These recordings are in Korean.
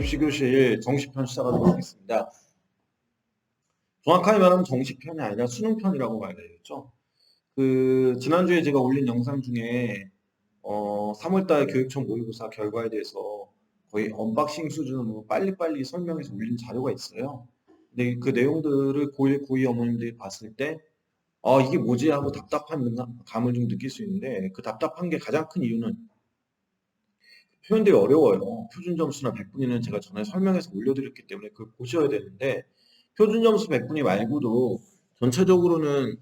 입시교실 정시편 시작하도록 하겠습니다. 정확하게 말하면 정시편이 아니라 수능편이라고 말해야 되겠죠. 지난주에 제가 올린 영상 중에 3월달 교육청 모의고사 결과에 대해서 거의 언박싱 수준으로 빨리빨리 설명해서 올린 자료가 있어요. 근데 그 내용들을 고1 어머님들이 봤을 때 이게 뭐지 하고 답답한 감을 좀 느낄 수 있는데, 그 답답한 게 가장 큰 이유는 표현들이 어려워요. 표준 점수나 백분위는 제가 전에 설명해서 올려드렸기 때문에 그걸 보셔야 되는데, 표준 점수 백분위 말고도 전체적으로는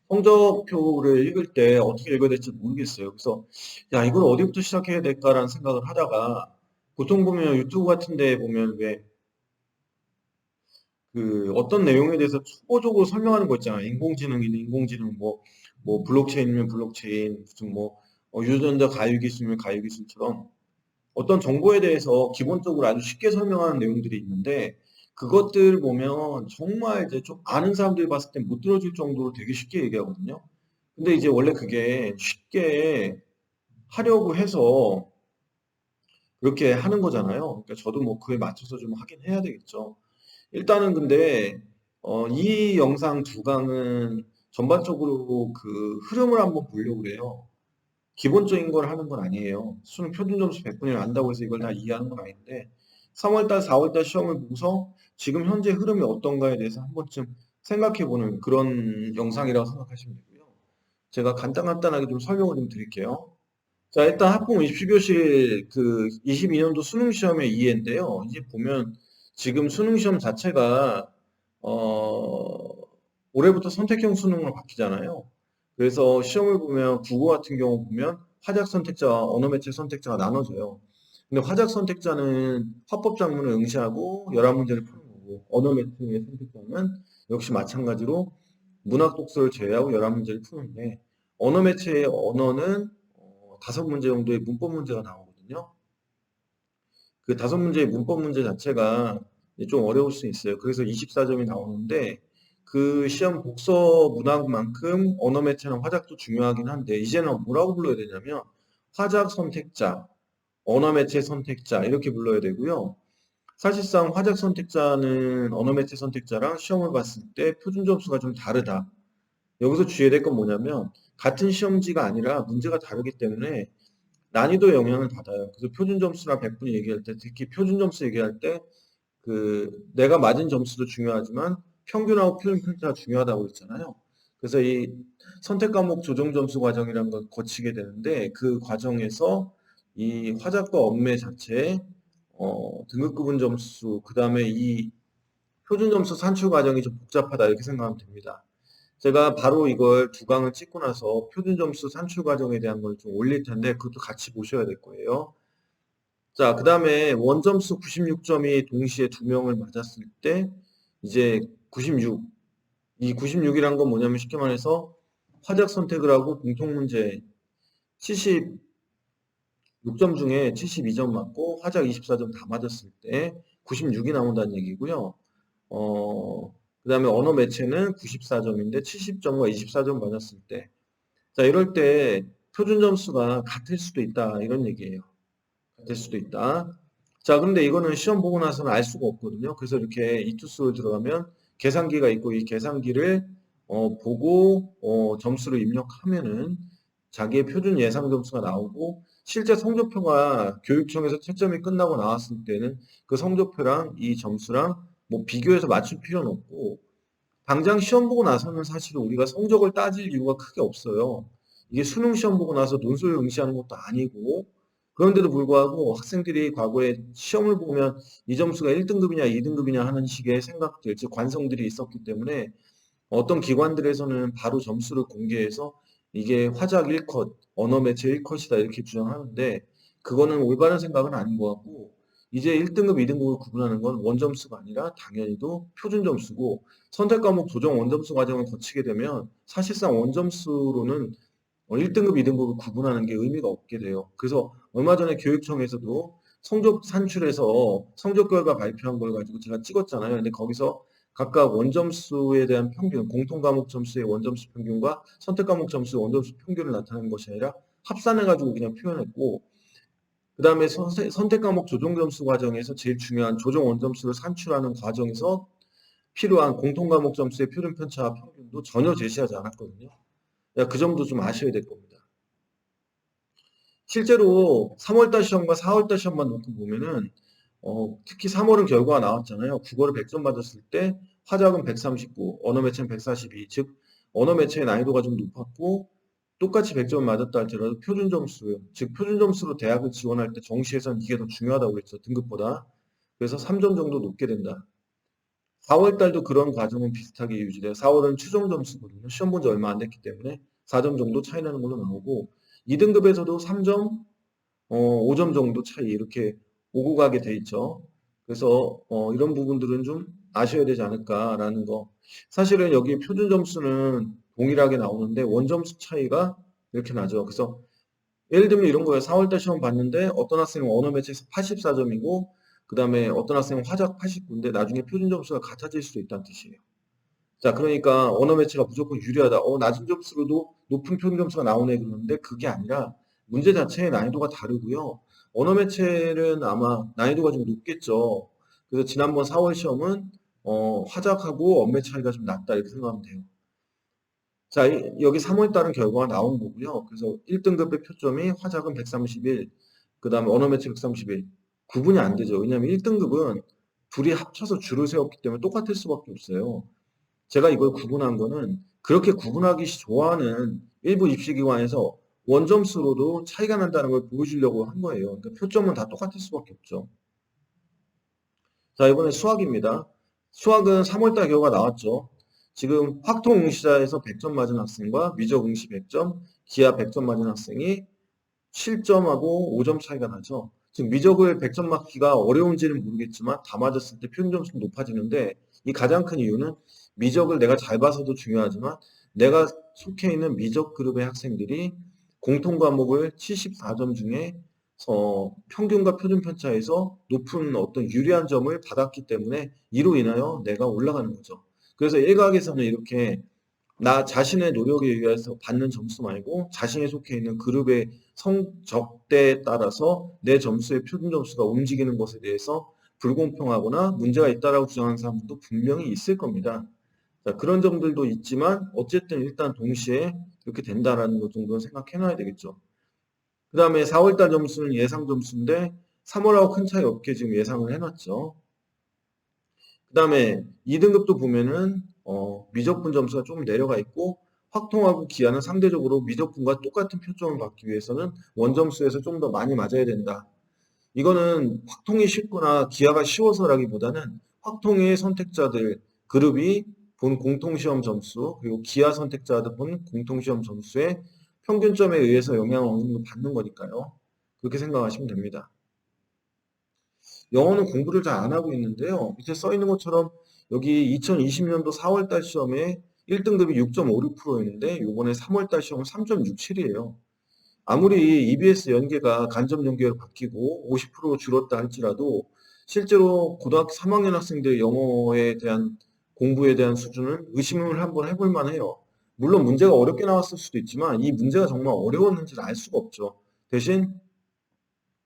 성적표를 읽을 때 어떻게 읽어야 될지 모르겠어요. 그래서 야, 이걸 어디부터 시작해야 될까라는 생각을 하다가, 보통 보면 유튜브 같은 데 보면 왜 어떤 내용에 대해서 초보적으로 설명하는 거 있잖아요. 인공지능이면 인공지능, 뭐 블록체인이면 블록체인, 무슨 유전자 가유기술이면 가유기술처럼 어떤 정보에 대해서 기본적으로 아주 쉽게 설명하는 내용들이 있는데, 그것들 보면 정말 이제 좀 아는 사람들이 봤을 때 못 들어줄 정도로 되게 쉽게 얘기하거든요. 근데 이제 원래 그게 쉽게 하려고 해서 그렇게 하는 거잖아요. 그러니까 저도 뭐 그에 맞춰서 좀 하긴 해야 되겠죠. 일단은 근데 이 영상 두 강은 전반적으로 그 흐름을 한번 보려고 그래요. 기본적인 걸 하는 건 아니에요. 수능 표준 점수 100분위를 안다고 해서 이걸 다 이해하는 건 아닌데, 3월달, 4월달 시험을 보고서 지금 현재 흐름이 어떤가에 대해서 한 번쯤 생각해보는 그런 영상이라고 생각하시면 되고요. 제가 간단하게 좀 설명을 좀 드릴게요. 자, 일단 학부모 입시교실 22년도 수능 시험의 이해인데요. 이제 보면 지금 수능 시험 자체가 어, 올해부터 선택형 수능으로 바뀌잖아요. 그래서 시험을 보면 국어 같은 경우 보면 화작 선택자와 언어 매체 선택자가 나눠져요. 근데 화작 선택자는 화법 작문을 응시하고 11문제를 푸는 거고, 언어 매체의 선택자는 역시 마찬가지로 문학 독서를 제외하고 11문제를 푸는데, 언어 매체의 언어는 5문제 정도의 문법 문제가 나오거든요. 그 5문제의 문법 문제 자체가 좀 어려울 수 있어요. 그래서 24점이 나오는데, 그 시험 복서 문학만큼 언어 매체는 화작도 중요하긴 한데, 이제는 뭐라고 불러야 되냐면 화작 선택자, 언어 매체 선택자 이렇게 불러야 되고요. 사실상 화작 선택자는 언어 매체 선택자랑 시험을 봤을 때 표준 점수가 좀 다르다. 여기서 주의해야 될 건 뭐냐면, 같은 시험지가 아니라 문제가 다르기 때문에 난이도에 영향을 받아요. 그래서 표준 점수나 100분위 얘기할 때, 특히 표준 점수 얘기할 때 내가 맞은 점수도 중요하지만 평균하고 표준 편차가 중요하다고 했잖아요. 그래서 이 선택 과목 조정 점수 과정이라는 걸 거치게 되는데, 그 과정에서 이 화작과 언매 자체, 등급 구분 점수, 그 다음에 이 표준 점수 산출 과정이 좀 복잡하다 이렇게 생각하면 됩니다. 제가 바로 이걸 두 강을 찍고 나서 표준 점수 산출 과정에 대한 걸 좀 올릴 텐데, 그것도 같이 보셔야 될 거예요. 자, 그 다음에 원점수 96점이 동시에 두 명을 맞았을 때, 이제 96. 이 96이란 건 뭐냐면 쉽게 말해서 화작 선택을 하고 공통문제 76점 중에 72점 맞고 화작 24점 다 맞았을 때 96이 나온다는 얘기고요. 그 다음에 언어 매체는 94점인데 70점과 24점 맞았을 때, 자, 이럴 때 표준 점수가 같을 수도 있다 이런 얘기예요. 될 수도 있다. 자, 그런데 이거는 시험 보고 나서는 알 수가 없거든요. 그래서 이렇게 이투스로 들어가면 계산기가 있고, 이 계산기를 보고 점수를 입력하면은 자기의 표준 예상 점수가 나오고, 실제 성적표가 교육청에서 채점이 끝나고 나왔을 때는 그 성적표랑 이 점수랑 뭐 비교해서 맞출 필요는 없고, 당장 시험 보고 나서는 사실 우리가 성적을 따질 이유가 크게 없어요. 이게 수능 시험 보고 나서 논술 응시하는 것도 아니고, 그런데도 불구하고 학생들이 과거에 시험을 보면 이 점수가 1등급이냐 2등급이냐 하는 식의 생각들, 즉 관성들이 있었기 때문에 어떤 기관들에서는 바로 점수를 공개해서 이게 화작 1컷, 언어 매체 1컷이다 이렇게 주장하는데, 그거는 올바른 생각은 아닌 것 같고, 이제 1등급, 2등급을 구분하는 건 원점수가 아니라 당연히도 표준 점수고, 선택 과목 조정 원점수 과정을 거치게 되면 사실상 원점수로는 1등급, 2등급을 구분하는 게 의미가 없게 돼요. 그래서 얼마 전에 교육청에서도 성적 산출해서 성적 결과 발표한 걸 가지고 제가 찍었잖아요. 근데 거기서 각각 원점수에 대한 평균, 공통 과목 점수의 원점수 평균과 선택 과목 점수의 원점수 평균을 나타내는 것이 아니라 합산해가지고 그냥 표현했고, 그 다음에 선택 과목 조정 점수 과정에서 제일 중요한 조정 원점수를 산출하는 과정에서 필요한 공통 과목 점수의 표준 편차와 평균도 전혀 제시하지 않았거든요. 그 점도 좀 아셔야 될 겁니다. 실제로 3월달 시험과 4월달 시험만 놓고 보면은 특히 3월은 결과가 나왔잖아요. 국어를 100점 받았을 때 화작은 139, 언어 매체는 142. 즉 언어 매체의 난이도가 좀 높았고 똑같이 100점 맞았다 할지라도 표준 점수, 즉 표준 점수로 대학을 지원할 때 정시에서는 이게 더 중요하다고 했죠. 등급보다. 그래서 3점 정도 높게 된다. 4월 달도 그런 과정은 비슷하게 유지돼요. 4월은 추정 점수거든요. 시험 본 지 얼마 안 됐기 때문에 4점 정도 차이 나는 걸로 나오고 2등급에서도 3점, 5점 정도 차이 이렇게 오고 가게 돼 있죠. 그래서 이런 부분들은 좀 아셔야 되지 않을까라는 거. 사실은 여기 표준 점수는 동일하게 나오는데 원점수 차이가 이렇게 나죠. 그래서 예를 들면 이런 거예요. 4월달 시험 봤는데 어떤 학생은 언어 매체에서 84점이고 그 다음에 어떤 학생은 화작 89인데 나중에 표준 점수가 같아질 수도 있다는 뜻이에요. 자, 그러니까 언어 매체가 무조건 유리하다. 낮은 점수로도 높은 표준 점수가 나오네 그러는데 그게 아니라 문제 자체의 난이도가 다르고요. 언어 매체는 아마 난이도가 좀 높겠죠. 그래서 지난번 4월 시험은 화작하고 언매 차이가 좀 낮다 이렇게 생각하면 돼요. 자, 여기 3월 달은 결과가 나온 거고요. 그래서 1등급의 표점이 화작은 131, 그 다음에 언어 매체 131. 구분이 안 되죠. 왜냐하면 1등급은 둘이 합쳐서 줄을 세웠기 때문에 똑같을 수밖에 없어요. 제가 이걸 구분한 거는 그렇게 구분하기 좋아하는 일부 입시기관에서 원점수로도 차이가 난다는 걸 보여주려고 한 거예요. 그러니까 표점은 다 똑같을 수밖에 없죠. 자, 이번에 수학입니다. 수학은 3월달 결과 나왔죠. 지금 확통 응시자에서 100점 맞은 학생과 미적 응시 100점, 기하 100점 맞은 학생이 7점하고 5점 차이가 나죠. 지금 미적을 100점 맞기가 어려운지는 모르겠지만 다 맞았을 때 표준 점수는 높아지는데 이 가장 큰 이유는 미적을 내가 잘 봐서도 중요하지만 내가 속해 있는 미적 그룹의 학생들이 공통 과목을 74점 중에 평균과 표준 편차에서 높은 어떤 유리한 점을 받았기 때문에 이로 인하여 내가 올라가는 거죠. 그래서 일각에서는 이렇게 나 자신의 노력에 의해서 받는 점수 말고 자신이 속해 있는 그룹의 성적대에 따라서 내 점수의 표준 점수가 움직이는 것에 대해서 불공평하거나 문제가 있다라고 주장하는 사람들도 분명히 있을 겁니다. 자, 그런 점들도 있지만 어쨌든 일단 동시에 이렇게 된다라는 것 정도는 생각해 놔야 되겠죠. 그 다음에 4월달 점수는 예상 점수인데 3월하고 큰 차이 없게 지금 예상을 해놨죠. 그 다음에 2등급도 보면은 미적분 점수가 좀 내려가 있고 확통하고 기하는 상대적으로 미적분과 똑같은 표점을 받기 위해서는 원점수에서 좀 더 많이 맞아야 된다. 이거는 확통이 쉽거나 기하가 쉬워서라기보다는 확통의 선택자들 그룹이 본 공통시험 점수 그리고 기하 선택자들 본 공통시험 점수의 평균점에 의해서 영향을 어느 정도 받는 거니까요. 그렇게 생각하시면 됩니다. 영어는 공부를 잘 안 하고 있는데요. 밑에 써 있는 것처럼 여기 2020년도 4월달 시험에 1등급이 6.56%였는데 이번에 3월달 시험은 3.67이에요. 아무리 EBS 연계가 간접 연계로 바뀌고 50% 줄었다 할지라도 실제로 고등학교 3학년 학생들의 영어에 대한 공부에 대한 수준은 의심을 한번 해볼 만해요. 물론 문제가 어렵게 나왔을 수도 있지만 이 문제가 정말 어려웠는지를 알 수가 없죠. 대신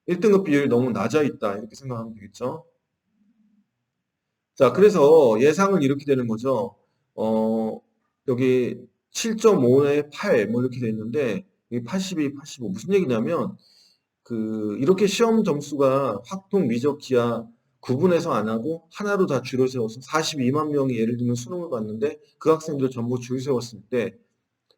1등급 비율이 너무 낮아 있다 이렇게 생각하면 되겠죠. 자, 그래서 예상은 이렇게 되는 거죠. 어, 여기 7.5에 8, 뭐 이렇게 돼 있는데, 이 82, 85. 무슨 얘기냐면, 이렇게 시험 점수가 확통, 미적, 기하 구분해서 안 하고 하나로 다 줄을 세워서 42만 명이 예를 들면 수능을 봤는데 그 학생들 전부 줄 세웠을 때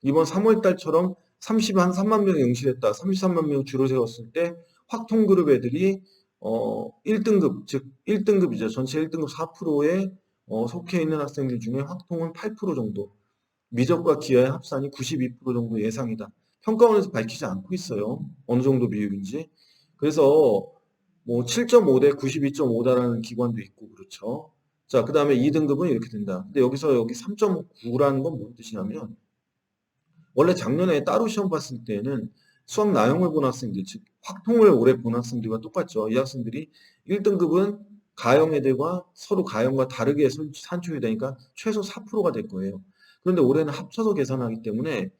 이번 3월 달처럼 30한 3만 명이 응시했다. 33만 명 줄을 세웠을 때 확통 그룹 애들이 1등급 즉 1등급이죠. 전체 1등급 4%에 속해 있는 학생들 중에 확통은 8% 정도, 미적과 기하의 합산이 92% 정도 예상이다. 평가원에서 밝히지 않고 있어요. 어느 정도 비율인지. 그래서 뭐 7.5 대 92.5다라는 기관도 있고 그렇죠. 자, 그 다음에 2등급은 이렇게 된다. 근데 여기서 여기 3.9라는 건 무슨 뜻이냐면 원래 작년에 따로 시험 봤을 때는 수학 나형을 본 학생들, 즉 확통을 오래 본 학생들과 똑같죠. 이 학생들이 1등급은 가형 애들과 서로 가형과 다르게 산출이 되니까 최소 4%가 될 거예요. 그런데 올해는 합쳐서 계산하기 때문에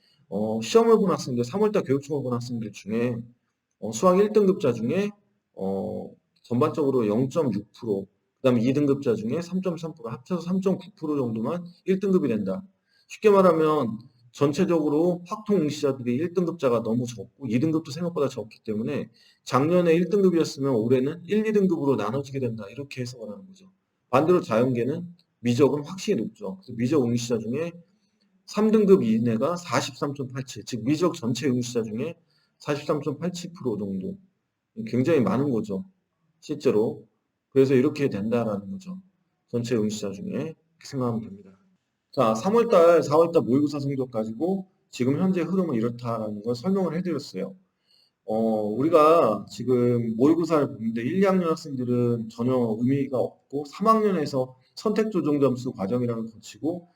시험을 본 학생들, 3월달 교육청을 본 학생들 중에 수학 1등급자 중에 전반적으로 0.6%, 그다음에 2등급자 중에 3.3%, 합쳐서 3.9% 정도만 1등급이 된다. 쉽게 말하면 전체적으로 확통 응시자들이 1등급자가 너무 적고 2등급도 생각보다 적기 때문에 작년에 1등급이었으면 올해는 1, 2등급으로 나눠지게 된다. 이렇게 해석을 하는 거죠. 반대로 자연계는 미적은 확실히 높죠. 그래서 미적 응시자 중에 3등급 이내가 43.87, 즉 미적 전체 응시자 중에 43.87% 정도. 굉장히 많은 거죠. 실제로. 그래서 이렇게 된다라는 거죠. 전체 응시자 중에 이렇게 생각하면 됩니다. 자, 3월달, 4월달 모의고사 성적 가지고 지금 현재 흐름은 이렇다라는 걸 설명을 해드렸어요. 우리가 지금 모의고사를 보는데 1, 2학년 학생들은 전혀 의미가 없고 3학년에서 선택 조정 점수 과정이라는 걸 거치고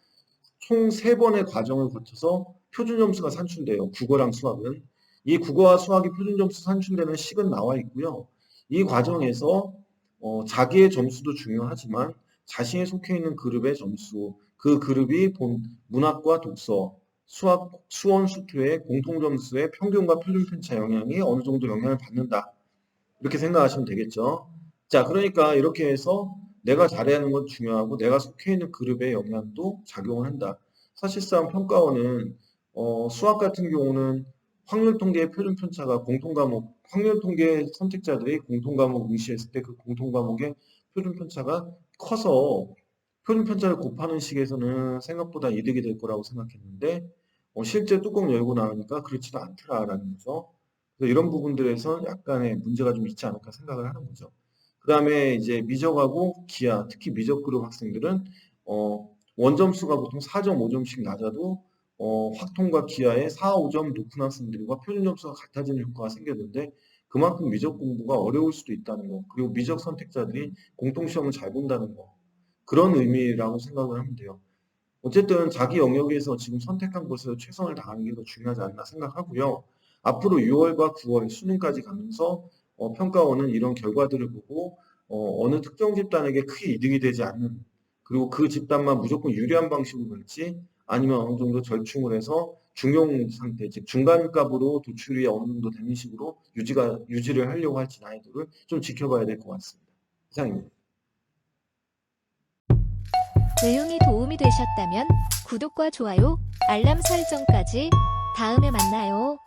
총 3번의 과정을 거쳐서 표준 점수가 산출돼요. 국어랑 수학은. 이 국어와 수학이 표준 점수 산출되는 식은 나와 있고요. 이 과정에서 자기의 점수도 중요하지만 자신이 속해 있는 그룹의 점수, 그 그룹이 본 문학과 독서, 수학, 수원, 수투의 공통 점수의 평균과 표준 편차 영향이 어느 정도 영향을 받는다. 이렇게 생각하시면 되겠죠. 자, 그러니까 이렇게 해서 내가 잘해야 하는 건 중요하고 내가 속해 있는 그룹의 영향도 작용을 한다. 사실상 평가원은 수학 같은 경우는 확률 통계 표준 편차가 공통 과목, 확률 통계 선택자들이 공통 과목 응시했을 때 그 공통 과목의 표준 편차가 커서 표준 편차를 곱하는 식에서는 생각보다 이득이 될 거라고 생각했는데 실제 뚜껑 열고 나오니까 그렇지도 않더라라는 거죠. 그래서 이런 부분들에서 약간의 문제가 좀 있지 않을까 생각을 하는 거죠. 그 다음에 이제 미적하고 기하, 특히 미적 그룹 학생들은 원점수가 보통 4.5점씩 낮아도 확통과 기하에 4, 5점 높은 학생들과 표준 점수가 같아지는 효과가 생겼는데 그만큼 미적 공부가 어려울 수도 있다는 거, 그리고 미적 선택자들이 공통시험을 잘 본다는 거, 그런 의미라고 생각을 하면 돼요. 어쨌든 자기 영역에서 지금 선택한 곳에서 최선을 다하는 게 더 중요하지 않나 생각하고요. 앞으로 6월과 9월 수능까지 가면서 평가원은 이런 결과들을 보고 어느 특정 집단에게 크게 이득이 되지 않는, 그리고 그 집단만 무조건 유리한 방식으로 갈지 아니면 어느 정도 절충을 해서 중용 상태, 즉 중간값으로 도출이 어느 정도 되는 식으로 유지를 하려고 할지 난이도를 좀 지켜봐야 될 것 같습니다. 이상입니다. 내용이 도움이 되셨다면 구독과 좋아요, 알람 설정까지 다음에 만나요.